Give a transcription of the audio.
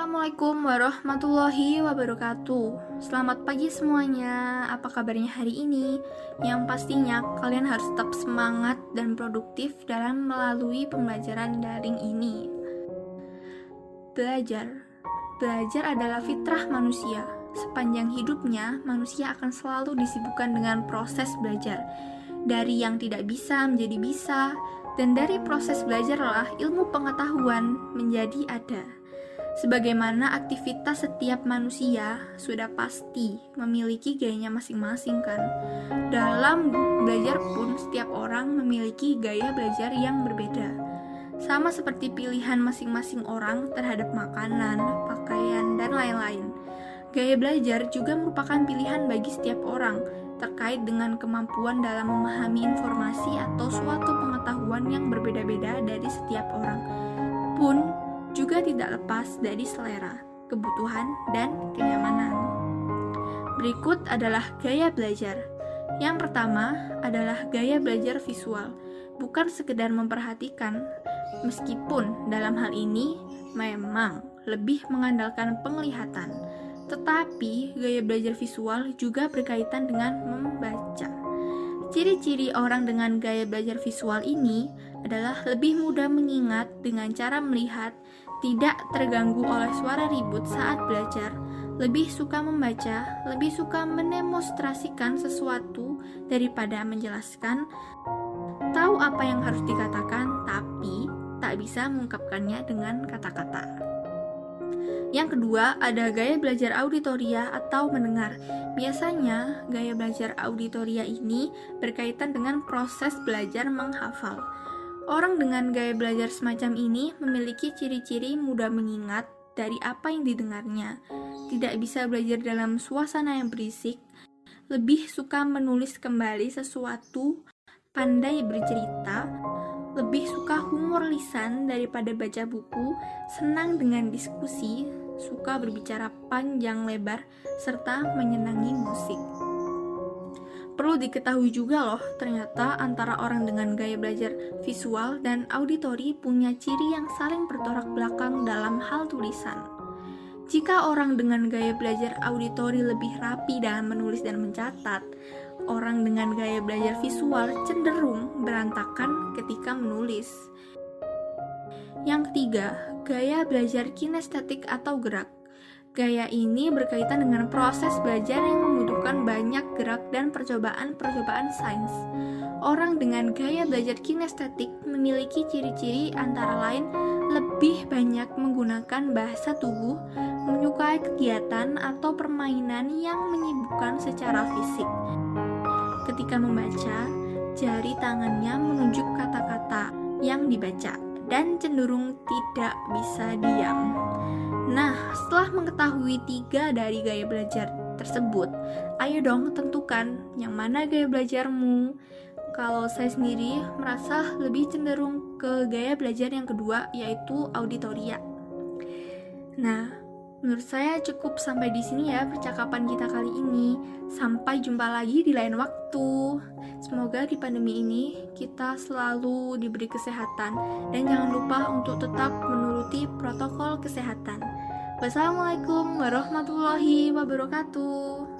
Assalamualaikum warahmatullahi wabarakatuh. Selamat pagi semuanya. Apa kabarnya hari ini? Yang pastinya kalian harus tetap semangat dan produktif dalam melalui pembelajaran daring ini. Belajar adalah fitrah manusia. Sepanjang hidupnya, manusia akan selalu disibukkan dengan proses belajar. Dari yang tidak bisa menjadi bisa, dan dari proses belajarlah ilmu pengetahuan menjadi ada. Sebagaimana aktivitas setiap manusia sudah pasti memiliki gayanya masing-masing kan. Dalam belajar pun setiap orang memiliki gaya belajar yang berbeda. Sama seperti pilihan masing-masing orang terhadap makanan, pakaian, dan lain-lain. Gaya belajar juga merupakan pilihan bagi setiap orang terkait dengan kemampuan dalam memahami informasi atau suatu pengetahuan yang berbeda-beda dari setiap orang pun juga tidak lepas dari selera, kebutuhan, dan kenyamanan. Berikut adalah gaya belajar. Yang pertama adalah gaya belajar visual, bukan sekedar memperhatikan, meskipun dalam hal ini memang lebih mengandalkan penglihatan, tetapi gaya belajar visual juga berkaitan dengan membaca. Ciri-ciri orang dengan gaya belajar visual ini adalah lebih mudah mengingat dengan cara melihat, tidak terganggu oleh suara ribut saat belajar, lebih suka membaca, lebih suka mendemonstrasikan sesuatu daripada menjelaskan, tahu apa yang harus dikatakan tapi tak bisa mengungkapkannya dengan kata-kata. Yang kedua, ada gaya belajar auditoria atau mendengar. Biasanya, gaya belajar auditoria ini berkaitan dengan proses belajar menghafal. Orang dengan gaya belajar semacam ini memiliki ciri-ciri mudah mengingat dari apa yang didengarnya, tidak bisa belajar dalam suasana yang berisik, lebih suka menulis kembali sesuatu, pandai bercerita, lebih suka humor lisan daripada baca buku, senang dengan diskusi, suka berbicara panjang lebar, serta menyenangi musik. Perlu diketahui juga loh, ternyata antara orang dengan gaya belajar visual dan auditori punya ciri yang saling bertolak belakang dalam hal tulisan. Jika orang dengan gaya belajar auditori lebih rapi dalam menulis dan mencatat, orang dengan gaya belajar visual cenderung berantakan ketika menulis. Yang ketiga, gaya belajar kinestetik atau gerak. Gaya ini berkaitan dengan proses belajar yang membutuhkan banyak gerak dan percobaan-percobaan sains. Orang dengan gaya belajar kinestetik memiliki ciri-ciri antara lain lebih banyak menggunakan bahasa tubuh, menyukai kegiatan atau permainan yang menyibukkan secara fisik. Ketika membaca, jari tangannya menunjuk kata-kata yang dibaca dan cenderung tidak bisa diam. Nah, setelah mengetahui 3 dari gaya belajar tersebut, ayo dong tentukan yang mana gaya belajarmu. Kalau saya sendiri merasa lebih cenderung ke gaya belajar yang kedua, yaitu auditoria. Nah, menurut saya cukup sampai di sini ya percakapan kita kali ini. Sampai jumpa lagi di lain waktu. Semoga di pandemi ini kita selalu diberi kesehatan dan jangan lupa untuk tetap menuruti protokol kesehatan. Wassalamualaikum warahmatullahi wabarakatuh.